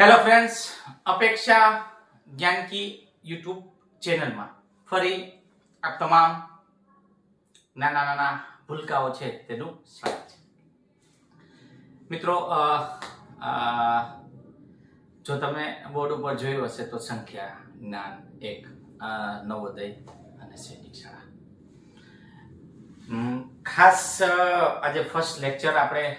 Hello friends, અપેક્ષા જ્ઞાન કી YouTube ચેનલમાં ફરી આપ તમામ નાના ભૂલકાઓ છે તેનું સ્વાગત છે. મિત્રો, જો તમે બોર્ડ ઉપર જોયું હશે તો સંખ્યા જ્ઞાન 1 નવોદય અને સૈનિક શાળા. ખાસ આજે ફર્સ્ટ લેક્ચર આપણે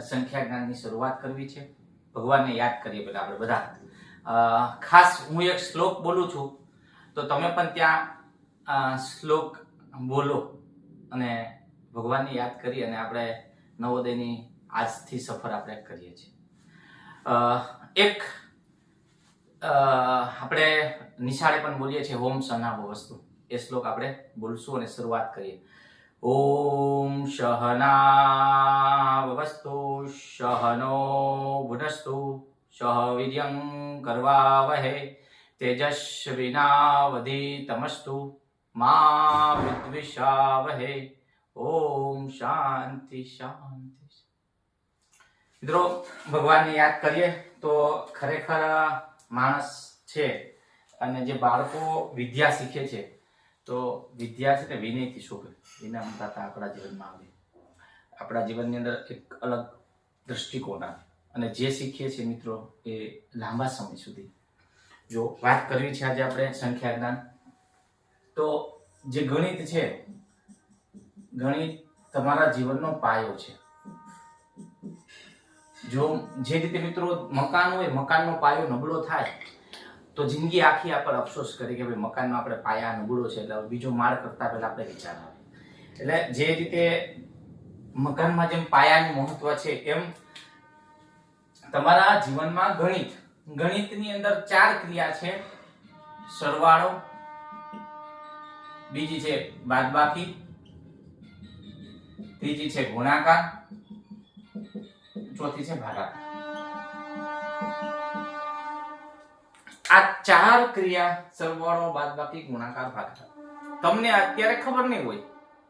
સંખ્યા જ્ઞાનની શરૂઆત કરવી છે. ભગવાનને યાદ કરીએ પહેલા આપણે બધા. ખાસ હું એક શ્લોક બોલું છું તો તમે પણ ત્યાં શ્લોક બોલો અને ભગવાનને યાદ કરી અને આપણે નવોદયની આજથી સફર આપણે કરીએ છીએ. એક આપણે નિશાળે પણ બોલીએ છીએ ઓમ સહના વસ્તુ. એ શ્લોક આપણે બોલશું અને શરૂઆત કરીએ. ઓમ સહના વસ્તુ સહનો ભુનસ્તુ સહ વીર્યં કરવાવહે તેજસ્વિનાવધીતમસ્તુ મા વિદ્વિષાવહે. ઓમ શાંતિ શાંતિ. મિત્રો, ભગવાનને યાદ કરીએ તો ખરેખર માણસ છે અને જે બાળકો વિદ્યા શીખે છે તો વિદ્યા છે ને વિનયથી શોભે. વિનમ્રતા આપણા જીવનમાં આવે, આપણા જીવનની અંદર એક અલગ દ્રષ્ટિકોણ આવે અને જે શીખીએ છીએ મિત્રો એ લાંબા સમય સુધી. જો વાત કરવી છે આજે આપણે સંખ્યા જ્ઞાન, તો જે ગણિત છે, ગણિત તમારા જીવનનો પાયો છે. જો જે રીતે મિત્રો મકાન હોય, મકાનનો પાયો નબળો થાય તો જિંદગી આખી આપણે અફસોસ કરી કે ભાઈ મકાનનો આપણે પાયા નબળો છે એટલે બીજો માળ કરતા પહેલા આપણે વિચાર આવે. એટલે જે રીતે મકાનમાં જેમ પાયાનું મહત્વ છે એમ તમારા જીવનમાં ગણિતની અંદર 4 ક્રિયા છે. સરવાળો, બીજી છે બાદબાકી, ત્રીજી છે ગુણાકાર, ચોથી છે ભાગાકાર. આ 4 ક્રિયા સરવાળો, બાદબાકી, ગુણાકાર, ભાગાકાર તમને અત્યારે ખબર નહીં હોય.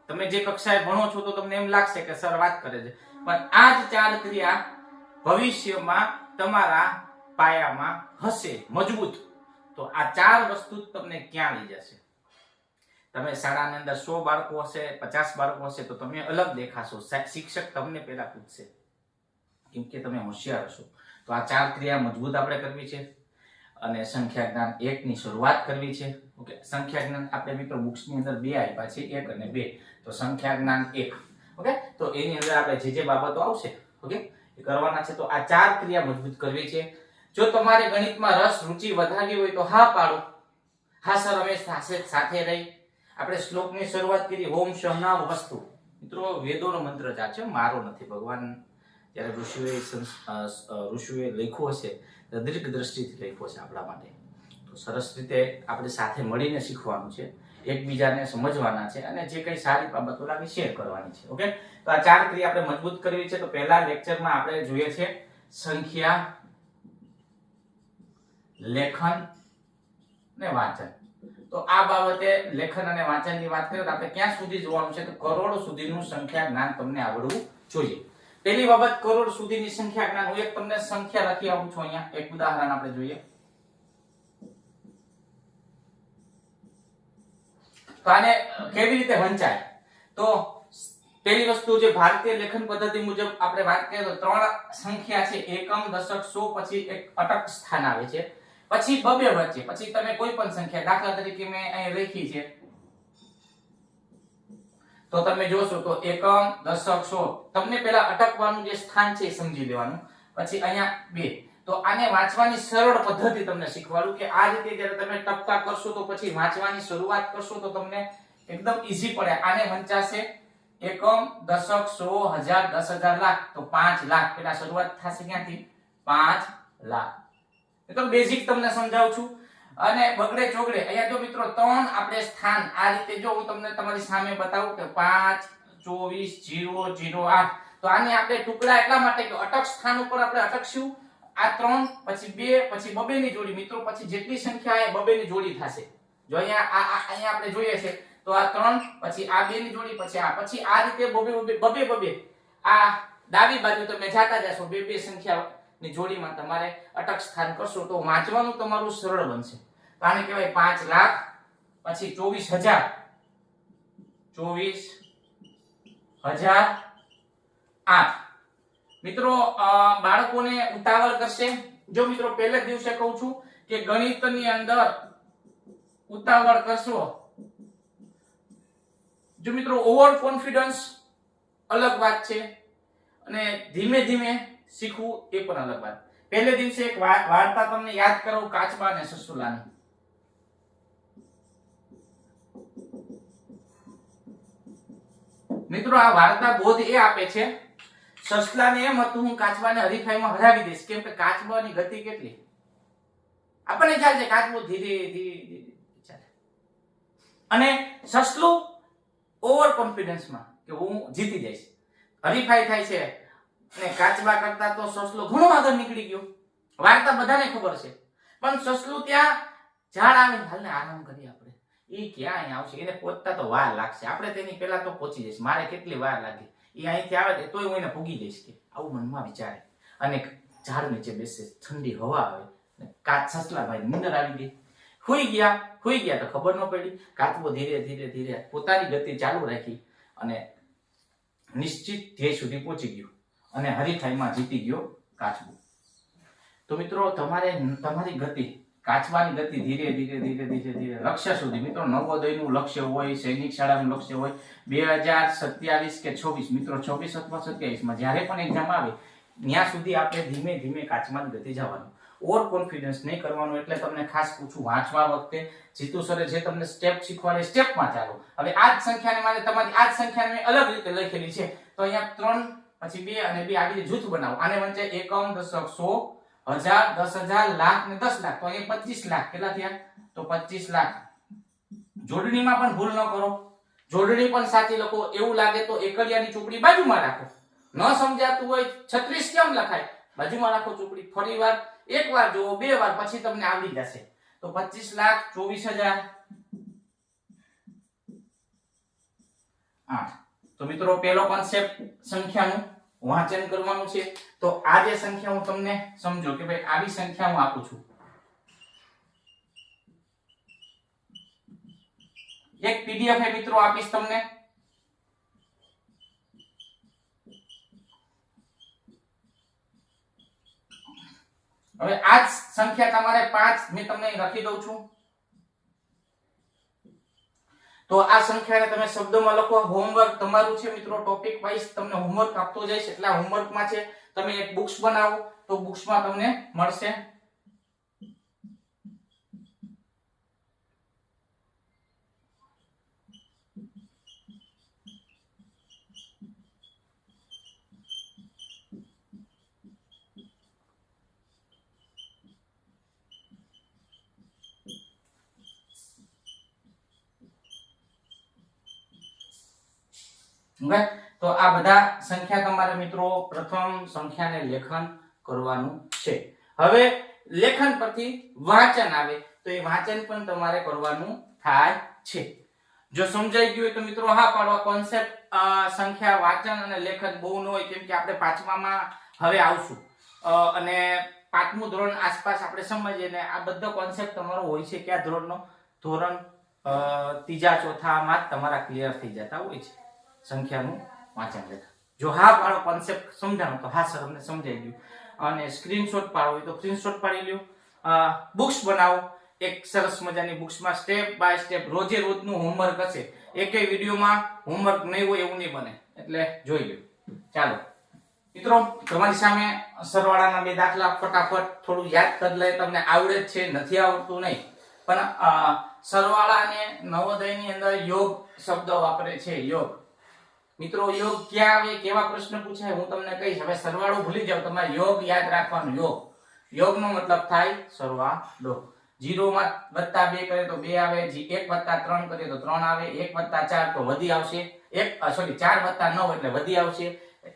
તમે જે કક્ષાએ ભણો છો તો તમને એમ લાગશે કે સર વાત કરે છે, પણ આ જ 4 ક્રિયા ભવિષ્યમાં તમારા પાયામાં હશે મજબૂત. તો આ 4 વસ્તુ તમને ક્યાં લઈ જશે? તમે શાળાની અંદર 100 બાળકો હશે, 50 બાળકો હશે તો તમે અલગ દેખાશો. શિક્ષક તમને પહેલા પૂછશે કેમ કે તમે હોશિયાર હશો. તો આ 4 ક્રિયા મજબૂત આપણે કરવી છે અને સંખ્યા જ્ઞાન 1 ની શરૂઆત કરવી છે. ઓકે, સંખ્યા જ્ઞાન આપણે મિત્રો બુક્સ ની અંદર 2 આપ્યા છે, 1 અને 2. તો સંખ્યા જ્ઞાન 1. ઓકે, તો એની અંદર આપણે જે બાબતો આવશે ઓકે એ કરવાના છે. તો આ 4 ક્રિયા મજબૂત કરવી છે. જો તમારે ગણિતમાં રસ રુચિ વધારવી હોય તો હા પાડો. હા સર, અમે સાથે રહી. આપણે શ્લોકની શરૂઆત કરી ઓમ સહના વસ્તુ. મિત્રો, વેદોનો મંત્ર જ આ છે, મારો નથી. ભગવાન જ્યારે ઋષિઓએ લખ્યો હશે તો દીર્ઘ દ્રષ્ટિથી લખ્યો છે આપણા માટે. તો સરસ રીતે આપણે સાથે મળીને શીખવાનું છે, એકબીજાને સમજવાના છે અને જે કંઈ સારી બાબતો લાગે શેર કરવાની છે. ઓકે, તો આ 4 ક્રિયા આપણે મજબૂત કરવી છે. તો પહેલા લેક્ચરમાં આપણે જોઈએ છે સંખ્યા, લેખન ને વાંચન. તો આ બાબતે લેખન અને વાંચનની વાત કરીએ તો આપણે ક્યાં સુધી જોવાનું છે? તો કરોડ સુધીનું સંખ્યા જ્ઞાન તમને આવડવું જોઈએ. પહેલી બાબત, કરોડ સુધીની સંખ્યા જ્ઞાન. હું એક તમને સંખ્યા લખી આવું છું અહીંયા. એક ઉદાહરણ આપણે જોઈએ. તો આને કેવી રીતે વંચાય? તો પહેલી વસ્તુ, જે ભારતીય લેખન પદ્ધતિ મુજબ આપણે વાત કરીએ તો 3 સંખ્યા છે, એકમ, દશક, સો, પછી એક અટક સ્થાન આવે છે, પછી બબે વચ્ચે, પછી તમે કોઈ પણ સંખ્યા, દાખલા તરીકે મેં અહીં લખી છે તો તમે જોશો તો એકમ, દશક, સો. તમને પહેલા અટકવાનું જે સ્થાન છે એ સમજી લેવાનું. પછી અહીંયા 2. તો આને વાંચવાની સરળ પદ્ધતિ તમને શીખવાડું કે આ રીતે જ્યારે તમે ટપકા કરશો તો પછી વાંચવાની શરૂઆત કરશો તો તમને એકદમ ઈઝી પડે. આને વંચાશે એકમ, દશક, સો, હજાર, 10,000, લાખ. તો 5 લાખ. પહેલા શરૂઆત થશે ક્યાંથી? 5 લાખ. તો બેઝિક તમને સમજાવું છું. અને બગડે ચોગડે અહીંયા જો મિત્રો 3 આપણે સ્થાન આ રીતે, જો હું તમને તમારી સામે બતાવું કે 5, 24, 0, 0, 8. તો આને આપણે ટુકડા એટલા માટે કે અટક સ્થાન ઉપર આપણે અટકશું. આ 3, પછી 2, પછી બબેની જોડી. મિત્રો, પછી જેટલી સંખ્યા આવે બબેની જોડી થશે. જો અહીંયા અહીંયા આપણે જોઈએ છે તો આ 3, પછી આ 2 ની જોડી, પછી આ રીતે બબે આ ડાબી બાજુ તમે જાતા જશો. બે સંખ્યા ની જોડીમાં તમારે અટક સ્થાન કરશો તો વાંચવાનું તમારું સરળ બનશે. આને કહેવાય 5 લાખ, પછી 24,000, 24,008. મિત્રો બાળકોને ઉતાવળ કરશે. જો મિત્રો પહેલે દિવસે કહું છું કે ગણિતની અંદર ઉતાવળ કરશો. જો મિત્રો ઓવર કોન્ફિડન્સ અલગ વાત છે અને ધીમે ધીમે શીખવું એ પણ અલગ વાત. પહેલે દિવસે એક વાર્તા તમને યાદ કરાવું, કાચબા અને સસલાની. મિત્રો આ વાર્તા બોધ એ આપે છે, સસલાને એમ હતું હું કાચબાને હરીફાઈમાં હરાવી દઈશ, કેમ કે કાચબાની ગતિ કેટલી આપણને ખ્યાલ છે, કાચબો ધીરે ધીરે ચાલે અને સસલું ઓવર કોન્ફિડન્સમાં કે હું જીતી જઈશ. હરીફાઈ થાય છે અને કાચબા કરતા તો સસલો ઘણો આગળ નીકળી ગયો. વાર્તા બધાને ખબર છે, પણ સસલું ત્યાં ઝાડ આવે હાલને આરામ કરીએ આપણે, એ ક્યાં અહીં આવશે, એને પહોંચતા તો વાર લાગશે, આપણે તેની પહેલા તો પહોંચી જઈશ, મારે કેટલી વાર લાગે, એ અહીંથી આવે તોય હું એને ભૂગી જઈશ કે આવું મનમાં વિચારે. અને ઝાડ નીચે બેસે, ઠંડી હવા આવે, સસલાભાઈ નીંદર આવી ગઈ, હુઈ ગયા તો ખબર ન પડી. કાચબો ધીરે ધીરે ધીરે પોતાની ગતિ ચાલુ રાખી અને નિશ્ચિત ધ્યેય સુધી પહોંચી ગયો અને હરીફાઈમાં જીતી ગયો કાચબો. તો મિત્રો તમારે તમારી ગતિ, કાચબાની ગતિ ધીરે ધીરે ધીરે ધીરે ધીરે લક્ષ્ય સુધી. મિત્રો નવોદયનું લક્ષ્ય હોય, સૈનિક શાળાનું લક્ષ્ય હોય 2027 કે 26, મિત્રો 26 અથવા 27 માં જ્યારે પણ એક્ઝામ આવે ત્યાં સુધી આપણે ધીમે ધીમે કાચબાની ગતિ જવાનું, ઓવર કોન્ફિડન્સ નહીં કરવાનું. એટલે તમને ખાસ પૂછું, વાંચવા વખતે જીતુ સરે જે તમને સ્ટેપ શીખવાડે સ્ટેપમાં ચાલો. હવે આ જ સંખ્યાને મારે તમારી આ જ સંખ્યાને મેં અલગ રીતે લખેલી છે, તો અહીંયા 3 પછી 2 અને 2 આવી રીતે જૂથ બનાવો. આને વચ્ચે એકમ, દશક, 100, 1000, 10,000, લાખ ને 10 લાખ, તો અહીંયા 25 લાખ કેટલા થયા? તો 25 લાખ. જોડણીમાં પણ ભૂલ ન કરો, જોડણી પણ સાચી લખો. એવું લાગે તો એકડિયાની ચોપડી બાજુમાં રાખો, ન સમજાતું હોય 36 કેમ લખાય, બાજુમાં રાખો ચોપડી, ફરી વાર એક વાર જુઓ, 2 વાર, પછી તમને આવડી જશે. તો 25 લાખ, 24,000, 8. તો મિત્રો પહેલો કોન્સેપ્ટ સંખ્યાનું વાંચન કરવાનું છે. તો આ જે સંખ્યા હું તમને સમજો કે ભાઈ આવી સંખ્યા હું આપું છું. એક પીડીએફ એ મિત્રો આપીશ તમને. હવે આ જ સંખ્યા તમારે 5 મેં તમને લખી દઉં છું. તો આ સંખ્યાને તમે શબ્દોમાં લખો. હોમવર્ક તમારું છે મિત્રો, ટોપિક વાઇઝ તમને હોમવર્ક આપતો જઈશ. એટલે આ હોમવર્કમાં છે, તમે એક બુક્સ બનાવો તો બુક્સમાં તમને મળશે. તો આ બધા સંખ્યા તમારે મિત્રો પ્રથમ સંખ્યાને લેખન કરવાનું છે. હવે લેખન પરથી વાંચન આવે તો એ વાંચન પણ તમારે કરવાનું થાય છે. જો સમજાઈ ગયું હોય તો મિત્રો હા પાડવા. કોન્સેપ્ટ સંખ્યા, વાંચન અને લેખન બહુ ન હોય, કેમ કે આપણે 5મામાં હવે આવશું અને 5મું ધોરણ આસપાસ આપણે સમજીએ ને આ બધો કોન્સેપ્ટ તમારો હોય છે. કયા ધોરણનો? ધોરણ 3, 4માં જ તમારા ક્લિયર થઈ જતા હોય છે સંખ્યાનું વાંચન લેખન. જો હા પાડો કોન્સેપ્ટ સમજાણો તો હા સર અમને સમજાઈ ગયું. અને સ્ક્રીનશોટ પાડો હોય તો સ્ક્રીનશોટ પાડી લ્યો. બુક્સ બનાવો, એક સરસ મજાની બુક્સમાં સ્ટેપ બાય સ્ટેપ રોજે રોજનું હોમવર્ક હશે. એકેય વિડીયોમાં હોમવર્ક નહીં હોય એવું નહીં બને, એટલે જોઈ લો. ચાલો મિત્રો, તમારી સામે સરવાળાના 2 દાખલા ફટાફટ થોડું યાદ કરી લે. તમને આવડે જ છે, નથી આવડતું નહીં, પણ સરવાળા અને નવોદયની અંદર યોગ શબ્દ વાપરે છે. યોગ મિત્રો, યોગ ક્યાં આવે, કેવા પ્રશ્ન પૂછાય હું તમને કહીશ. હવે સરવાળો ભૂલી જાવ, તમારે યોગ યાદ રાખવાનું. યોગનો મતલબ થાય સરવાળો. 0 માં +2 કરે તો 2 આવે, 1 + 3 કરીએ તો 3 આવે, 1 + 4 તો વધી આવશે, 4 + 9 એટલે વધી આવશે.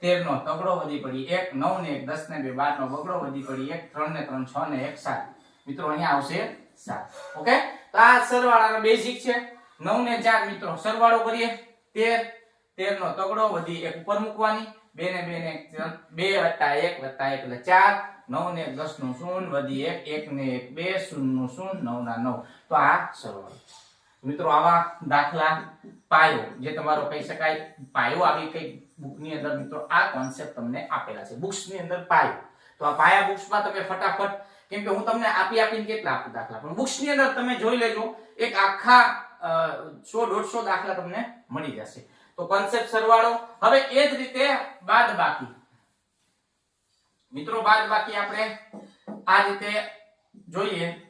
13 નો તગડો વધી પડી 1, 9 ને 1 10 ને 2 12 નો બગડો વધી પડી 1, 3 ને 3 6 ને 1 7. મિત્રો અહીંયા આવશે 7. ઓકે, તો આ સરવાળાનો બેઝિક છે. 9 ને 4 મિત્રો સરવાળો કરીએ 13 નો તગડો વધી 1 ઉપર મૂકવાની, 2 ને 2 ને 2 + 1 + 1 એટલે 4, 9 ને 1 10 નું 0 વધી 1 1 ને 1 2 0 નું 0 9 ના 9 તો આ સરવાળો મિત્રો આવા દાખલા પાયો જે તમારો કહી શકાય પાયો આવી કઈ બુક ની અંદર મિત્રો આ કોન્સેપ્ટ તમને આપેલા છે બુક્સ ની અંદર પાયો તો આ પાયા બુક્સ માં તમે ફટાફટ કેમ કે હું તમને આપીને કેટલા આપું દાખલા પણ બુક્સ ની અંદર તમે જોઈ લેજો એક આખા 100-150 દાખલા તમને મળી જશે તો કોન્સેપ્ટ સરવાળો હવે એ જ રીતે બાદબાકી મિત્રો બાદબાકી આપણે આ રીતે જોઈએ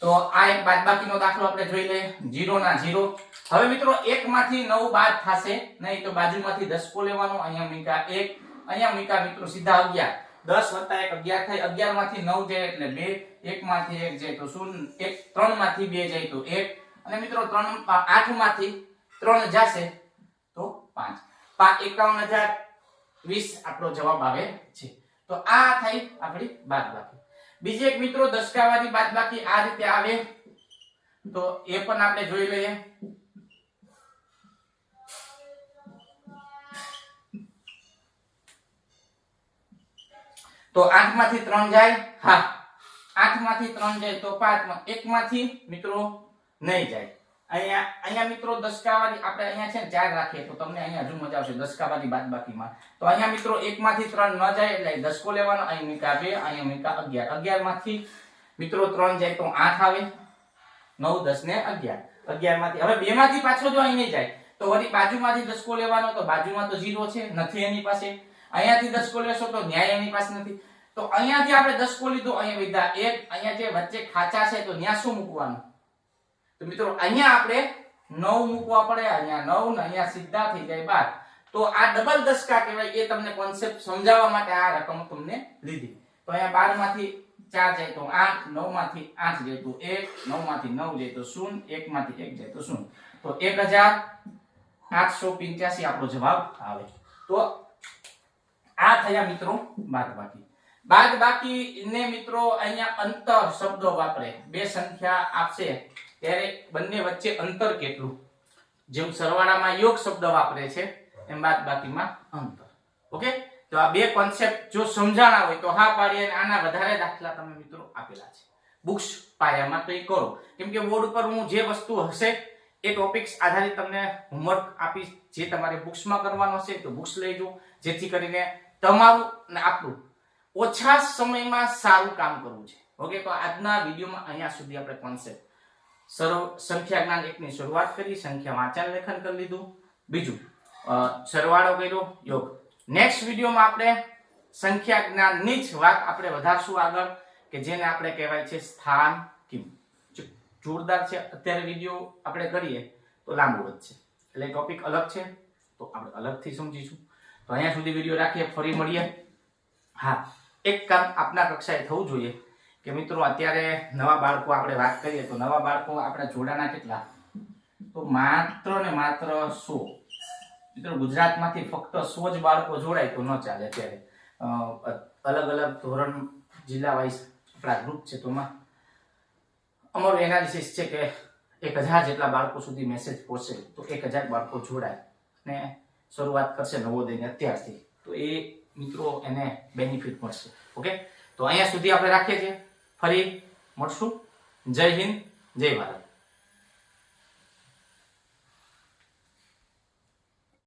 તો આ એક બાદબાકીનો દાખલો આપણે જોઈ લઈએ 0 ના 0 હવે મિત્રો 1 માંથી 9 બાદ થશે નહીં તો બાજુમાંથી 10 કો લેવાનો અહીંયા મીકા 1 અહીંયા મીકા મિત્રો સીધા 11 10 + 1 11 થાય 11 માંથી 9 જાય એટલે 2 1 માંથી 1 જાય તો 0 1 3 માંથી 2 જાય તો 1 અને મિત્રો 8 માંથી 3 જશે તો 5 5,51,020 આપણો જવાબ આવે છે તો આ થઈ આપણી બાદબાકી બીજી એક મિત્રો દશકાવાળી બાદબાકી આ રીતે આવે તો એ પણ આપણે જોઈ લઈએ તો 8 માંથી 3 જાય હા 8 માંથી 3 જાય તો 5 માં 1 માંથી મિત્રો નહીં જાય અહીંયા મિત્રો દશકાવાળી આપણે અહીંયા છે 4 રાખીએ તો તમને અહીંયા હજુ મજા આવશે દશકાવાળી બાદબાકીમાં તો અહીંયા મિત્રો 1 માંથી 3 ન જાય એટલે 10 કો લેવાનો અહીં મીકા 2 અહીંયા મીકા 11 11 માંથી મિત્રો 3 જાય તો 8 આવે 9 10 ને 11 11 માંથી હવે 2 માંથી પાછો જો અહીં નહીં જાય તો વળી બાજુમાંથી 10 કો લેવાનો તો બાજુમાં તો 0 છે નથી એની પાસે અહીંયાથી 10 કો લેશો તો ન્યાય એની પાસે નથી તો અહીંયાથી આપણે 10 કો લીધો અહીંયા વિધા 1 અહીંયા જે વચ્ચે ખાચા છે તો ન્યા શું મૂકવાનું તો મિત્રો અહીંયા આપણે 9 મૂકવા પડે અહીંયા 9 ને અહીંયા સીધા થઈ જાય 12 તો આ ડબલ દશકા કહેવાય એ તમને કોન્સેપ્ટ સમજાવવા માટે આ રકમ તમને લીધી તો અહીંયા 12 માંથી 4 જાય તો 8 9 માંથી 8 જાય તો 1 9 માંથી 9 જાય તો 0 1 માંથી 1 જાય તો 0 તો 1885 આપણો જવાબ આવે તો આ થયા મિત્રો બાદબાકી ને મિત્રો અહીંયા અંતર શબ્દો વાપરે બે સંખ્યા આપશે ત્યારે બંને વચ્ચે અંતર કેટલું જેમ સરવાળામાં યોગ શબ્દ વાપરે છે એમ બાદબાકીમાં અંતર ઓકે તો આ બે કોન્સેપ્ટ જો સમજાણા હોય તો હા પાડીએ અને આના વધારે દાખલા તમે મિત્રો આપેલા છે બુક્સ પાયામાં તો એ કરો કેમ કે બોર્ડ પર હું જે વસ્તુ હશે એ ટોપિક્સ આધારિત તમને હોમવર્ક આપીશ જે તમારે બુક્સમાં કરવાનો હશે તો બુક્સ લેજો જેથી કરીને તમારું અને આપણું ઓછા સમયમાં સારું કામ કરવું છે ઓકે તો આજના વિડીયોમાં અહીંયા સુધી આપણે કોન્સેપ્ટ સંખ્યા જ્ઞાન 1 ની શરૂઆત કરી સંખ્યા વાંચન લેખન કરી લીધું બીજું સરવાળો કર્યો યોગ નેક્સ્ટ વિડીયોમાં આપણે સંખ્યા જ્ઞાનની જ વાત આપણે વધારશું આગળ કે જેને આપણે કહેવાય છે સ્થાન કિંમત જોરદાર છે અત્યારે વિડીયો આપણે કરીએ તો લાંબુ વધશે એટલે ટોપિક અલગ છે તો આપણે અલગથી સમજીશું તો અહીંયા સુધી વિડીયો રાખીએ ફરી મળીએ હા એક કામ આપના કક્ષાએ થવું જોઈએ કે મિત્રો અત્યારે નવા બાળકો આપણે વાત કરીએ તો નવા બાળકો આપણા જોડાના કેટલા તો માત્ર ને માત્ર 100 મિત્રો ગુજરાતમાંથી ફક્ત 100 જ બાળકો જોડાય તો ન ચાલે અત્યારે અલગ અલગ ધોરણ જિલ્લા વાઇઝ આપણા ગ્રુપ છે તો અમારું એનાલિસિસ છે કે 1000 જેટલા બાળકો સુધી મેસેજ પહોંચે તો 1000 બાળકો જોડાય ને શરૂઆત કરશે નવોદયની અત્યારથી તો એ મિત્રો એને બેનિફિટ મળશે ઓકે તો અહીંયા સુધી આપણે રાખીએ છીએ ફરી મળશું જય હિન્દ જય ભારત